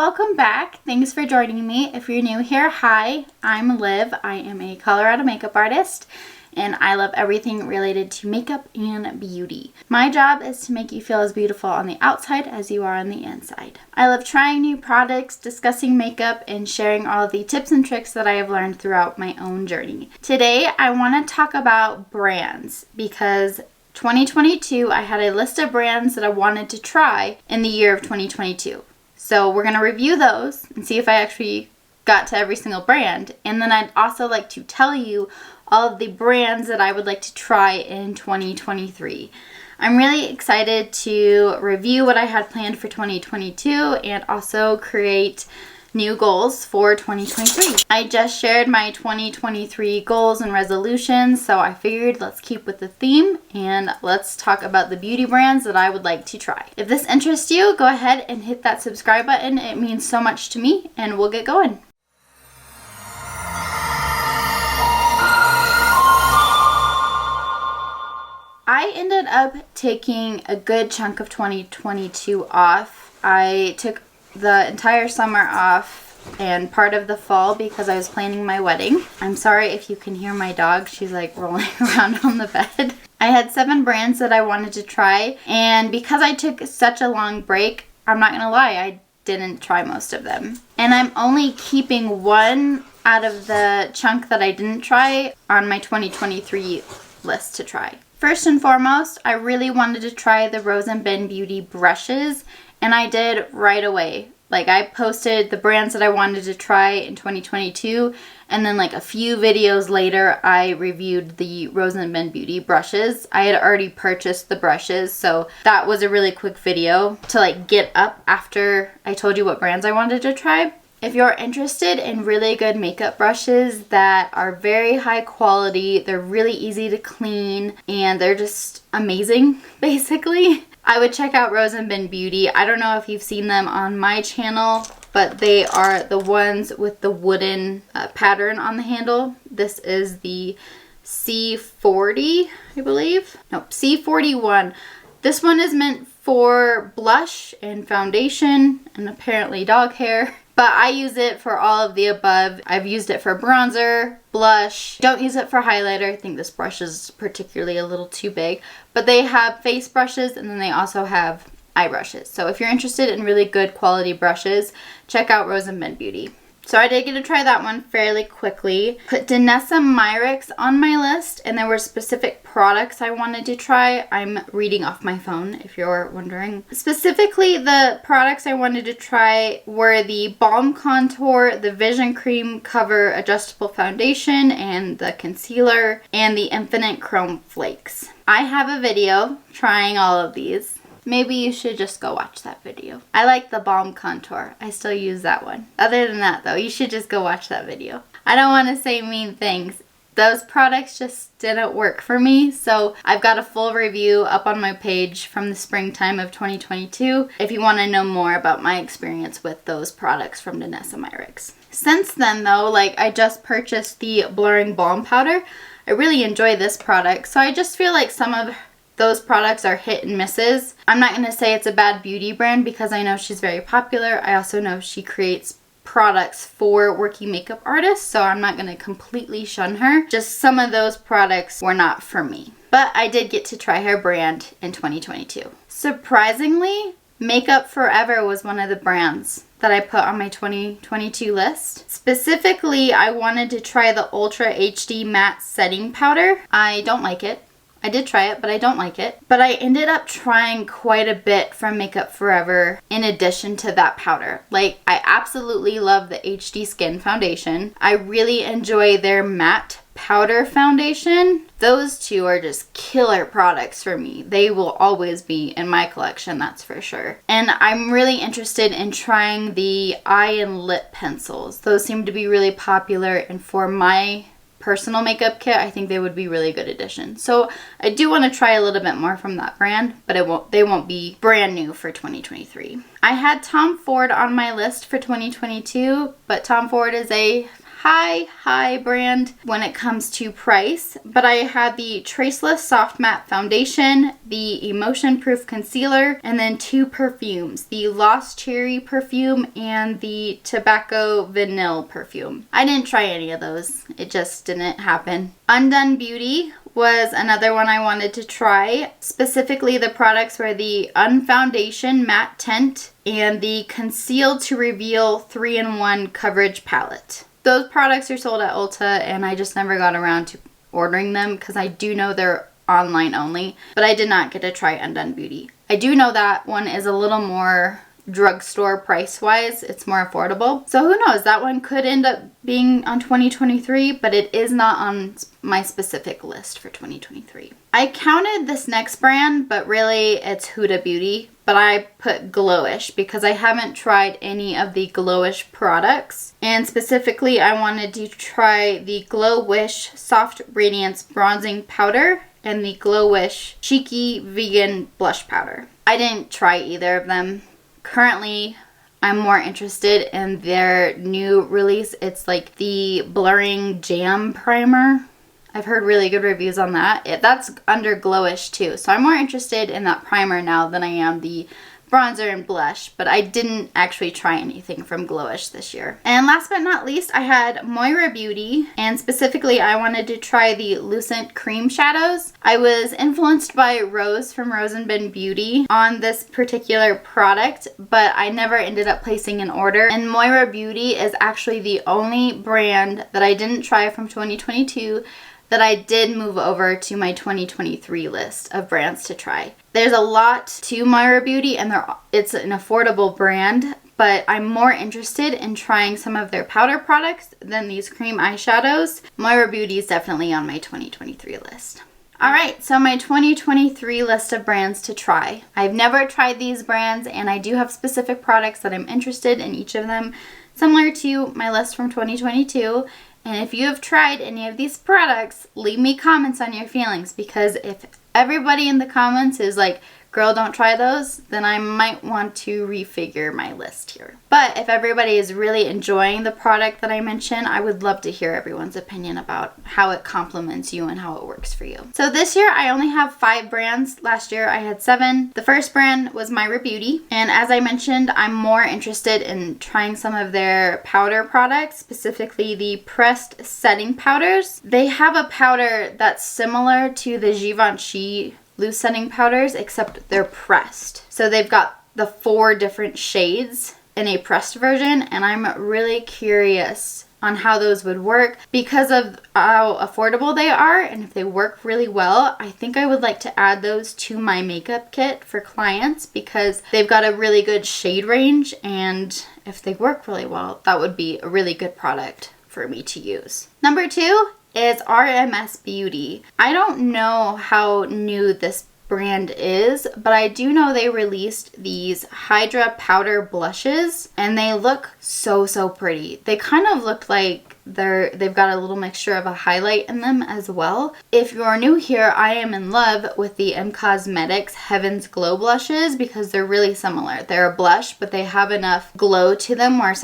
welcome back. Thanks for joining me. If you're new here, hi, I'm Liv. I am a Colorado makeup artist and I love everything related to makeup and beauty. My job is to make you feel as beautiful on the outside as you are on the inside. I love trying new products, discussing makeup, and sharing all of the tips and tricks that I have learned throughout my own journey. Today, I want to talk about brands because 2022, I had a list of brands that I wanted to try in the year of 2022. So we're going to review those and see if I actually got to every single brand. And then I'd also like to tell you all of the brands that I would like to try in 2023. I'm really excited to review what I had planned for 2022 and also create new goals for 2023. I just shared my 2023 goals and resolutions, so I figured let's keep with the theme and let's talk about the beauty brands that I would like to try. If this interests you, go ahead and hit that subscribe button. It means so much to me, and we'll get going. I ended up taking a good chunk of 2022 off. I took the entire summer off and part of the fall because I was planning my wedding. I'm sorry if you can hear my dog. She's like rolling around on the bed. I had 7 brands that I wanted to try, and because I took such a long break, I'm not gonna lie, I didn't try most of them. And I'm only keeping one out of the chunk that I didn't try on my 2023 list to try. First and foremost, I really wanted to try the Rose & Ben Beauty brushes, and I did right away. Like, I posted the brands that I wanted to try in 2022, and then like a few videos later, I reviewed the Rose & Ben Beauty brushes. I had already purchased the brushes, so that was a really quick video to like get up after I told you what brands I wanted to try. If you're interested in really good makeup brushes that are very high quality, they're really easy to clean, and they're just amazing, basically, I would check out Rose & Ben Beauty. I don't know if you've seen them on my channel, but they are the ones with the wooden pattern on the handle. This is the C40, I believe. Nope, C41. This one is meant for blush and foundation and apparently dog hair. But I use it for all of the above. I've used it for bronzer, blush. Don't use it for highlighter. I think this brush is particularly a little too big. But they have face brushes and then they also have eye brushes. So if you're interested in really good quality brushes, check out Rose & Ben Beauty. So I did get to try that one fairly quickly. Put Danessa Myricks on my list, and there were specific products I wanted to try. I'm reading off my phone if you're wondering. Specifically, the products I wanted to try were the Balm Contour, the Vision Cream Cover Adjustable Foundation, and the Concealer, and the Infinite Chrome Flakes. I have a video trying all of these. Maybe you should just go watch that video. I like the Balm Contour. I still use that one. Other than that though, you should just go watch that video. I don't want to say mean things. Those products just didn't work for me, so I've got a full review up on my page from the springtime of 2022 if you want to know more about my experience with those products from Danessa Myricks. Since then though, like, I just purchased the Blurring Balm Powder. I really enjoy this product, so I just feel like some of those products are hit and misses. I'm not going to say it's a bad beauty brand because I know she's very popular. I also know she creates products for working makeup artists, so I'm not going to completely shun her. Just some of those products were not for me. But I did get to try her brand in 2022. Surprisingly, Makeup Forever was one of the brands that I put on my 2022 list. Specifically, I wanted to try the Ultra HD Matte Setting Powder. I don't like it. I did try it, but I don't like it. But I ended up trying quite a bit from Makeup Forever in addition to that powder. Like, I absolutely love the HD Skin Foundation. I really enjoy their matte powder foundation. Those two are just killer products for me. They will always be in my collection, that's for sure. And I'm really interested in trying the eye and lip pencils. Those seem to be really popular, and for my personal makeup kit, I think they would be really good additions. So I do want to try a little bit more from that brand, but they won't be brand new for 2023. I had Tom Ford on my list for 2022, but Tom Ford is a high brand when it comes to price, but I had the Traceless Soft Matte Foundation, the Emotion Proof Concealer, and then 2 perfumes, the Lost Cherry perfume and the Tobacco Vanille perfume. I didn't try any of those. It just didn't happen. Undone Beauty was another one I wanted to try. Specifically, the products were the Unfoundation Matte Tint and the Conceal to Reveal 3-in-1 Coverage Palette. Those products are sold at Ulta, and I just never got around to ordering them because I do know they're online only, but I did not get to try Undone Beauty. I do know that one is a little more drugstore price-wise. It's more affordable. So who knows, that one could end up being on 2023, but it is not on my specific list for 2023. I counted this next brand, but really it's Huda Beauty, but I put Glowish because I haven't tried any of the Glowish products. And specifically, I wanted to try the Glowish Soft Radiance Bronzing Powder and the Glowish Cheeky Vegan Blush Powder. I didn't try either of them. Currently, I'm more interested in their new release. It's like the Blurring Jam Primer. I've heard really good reviews on that. That's under Glowish too. So I'm more interested in that primer now than I am the bronzer and blush, but I didn't actually try anything from Glowish this year. And last but not least, I had Moira Beauty, and specifically I wanted to try the Lucent Cream Shadows. I was influenced by Rose from Rose & Ben Beauty on this particular product, but I never ended up placing an order. And Moira Beauty is actually the only brand that I didn't try from 2022 that I did move over to my 2023 list of brands to try. There's a lot to Moira Beauty, and it's an affordable brand, but I'm more interested in trying some of their powder products than these cream eyeshadows. Moira Beauty is definitely on my 2023 list. Alright, so my 2023 list of brands to try. I've never tried these brands, and I do have specific products that I'm interested in each of them, similar to my list from 2022. And if you have tried any of these products, leave me comments on your feelings, because if everybody in the comments is like, girl, don't try those, then I might want to refigure my list here. But if everybody is really enjoying the product that I mentioned, I would love to hear everyone's opinion about how it complements you and how it works for you. So this year I only have 5 brands. Last year I had 7. The first brand was Moira Beauty, and as I mentioned, I'm more interested in trying some of their powder products, specifically the pressed setting powders. They have a powder that's similar to the Givenchy loose setting powders, except they're pressed. So they've got the 4 different shades in a pressed version, and I'm really curious on how those would work because of how affordable they are, and if they work really well, I think I would like to add those to my makeup kit for clients because they've got a really good shade range, and if they work really well, that would be a really good product for me to use. Number 2 is RMS Beauty. I don't know how new this brand is, but I do know they released these Hydra powder blushes, and they look so pretty. They kind of look like they've got a little mixture of a highlight in them as well. If you're new here, I am in love with the M Cosmetics Heaven's Glow blushes because they're really similar. They're a blush, but they have enough glow to them where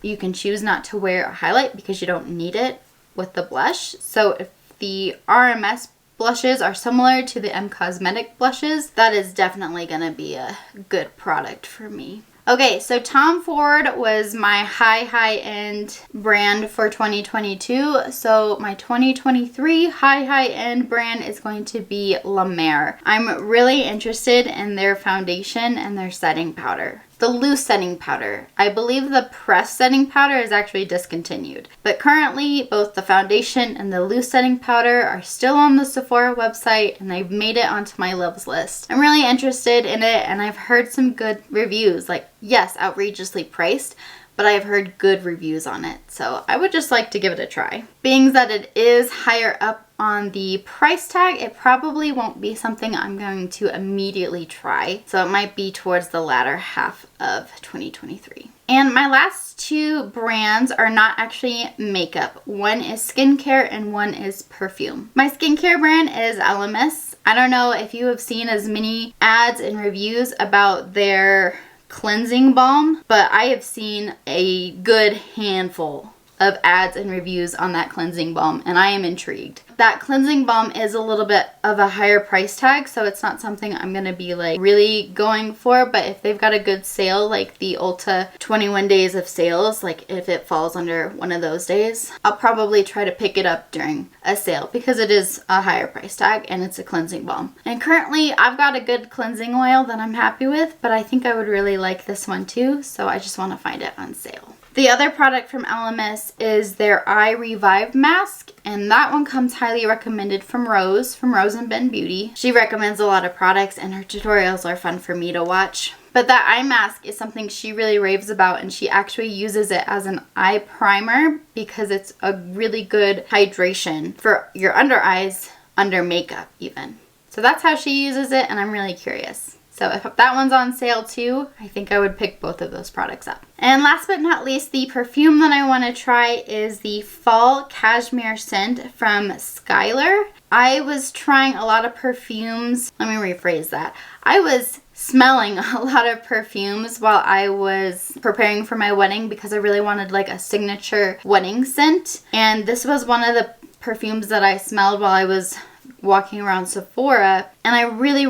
you can choose not to wear a highlight because you don't need it with the blush. So if the RMS blushes are similar to the M Cosmetic blushes, that is definitely going to be a good product for me. Okay, so Tom Ford was my high-end brand for 2022. So my 2023 high-end brand is going to be La Mer. I'm really interested in their foundation and their setting powder. The loose setting powder. I believe the pressed setting powder is actually discontinued. But currently, both the foundation and the loose setting powder are still on the Sephora website, and I've made it onto my loves list. I'm really interested in it, and I've heard some good reviews. Like, yes, outrageously priced, but I've heard good reviews on it. So I would just like to give it a try. Being that it is higher up on the price tag, it probably won't be something I'm going to immediately try. So it might be towards the latter half of 2023. And my last 2 brands are not actually makeup. One is skincare and one is perfume. My skincare brand is Elemis. I don't know if you have seen as many ads and reviews about their cleansing balm, but I have seen a good handful of ads and reviews on that cleansing balm, and I am intrigued. That cleansing balm is a little bit of a higher price tag, so it's not something I'm gonna be like really going for, but if they've got a good sale, like the Ulta 21 days of sales, like if it falls under one of those days, I'll probably try to pick it up during a sale because it is a higher price tag and it's a cleansing balm. And currently I've got a good cleansing oil that I'm happy with, but I think I would really like this one too, so I just want to find it on sale. The other product from LMS is their Eye Revive Mask, and that one comes highly recommended from Rose and Ben Beauty. She recommends a lot of products and her tutorials are fun for me to watch. But that eye mask is something she really raves about, and she actually uses it as an eye primer because it's a really good hydration for your under eyes, under makeup even. So that's how she uses it, and I'm really curious. So if that one's on sale too, I think I would pick both of those products up. And last but not least, the perfume that I want to try is the Fall Cashmere scent from Skylar. I was trying a lot of perfumes. Let me rephrase that. I was smelling a lot of perfumes while I was preparing for my wedding because I really wanted like a signature wedding scent. And this was one of the perfumes that I smelled while I was walking around Sephora. And I really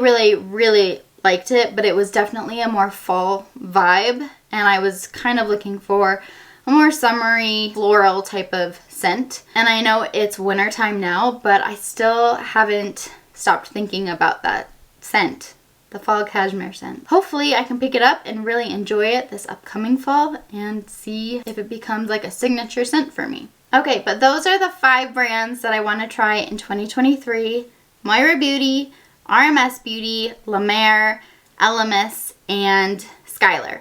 liked it, but it was definitely a more fall vibe, and I was kind of looking for a more summery floral type of scent. And I know it's wintertime now, but I still haven't stopped thinking about that scent, the Fall Cashmere scent. Hopefully I can pick it up and really enjoy it this upcoming fall and see if it becomes like a signature scent for me. Okay, but those are the 5 brands that I want to try in 2023. Moira Beauty, RMS Beauty, La Mer, LMS, and Skylar.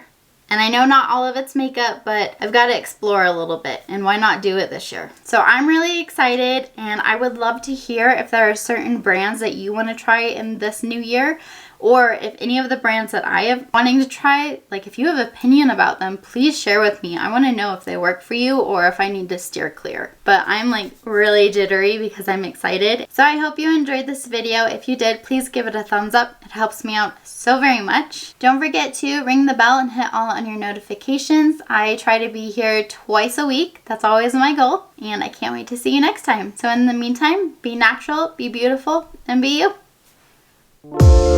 And I know not all of it's makeup, but I've got to explore a little bit, and why not do it this year? So I'm really excited, and I would love to hear if there are certain brands that you want to try in this new year, or if any of the brands that I am wanting to try, like if you have an opinion about them, please share with me. I want to know if they work for you or if I need to steer clear. But I'm like really jittery because I'm excited. So I hope you enjoyed this video. If you did, please give it a thumbs up. It helps me out so very much. Don't forget to ring the bell and hit all on your notifications. I try to be here twice a week. That's always my goal. And I can't wait to see you next time. So in the meantime, be natural, be beautiful, and be you.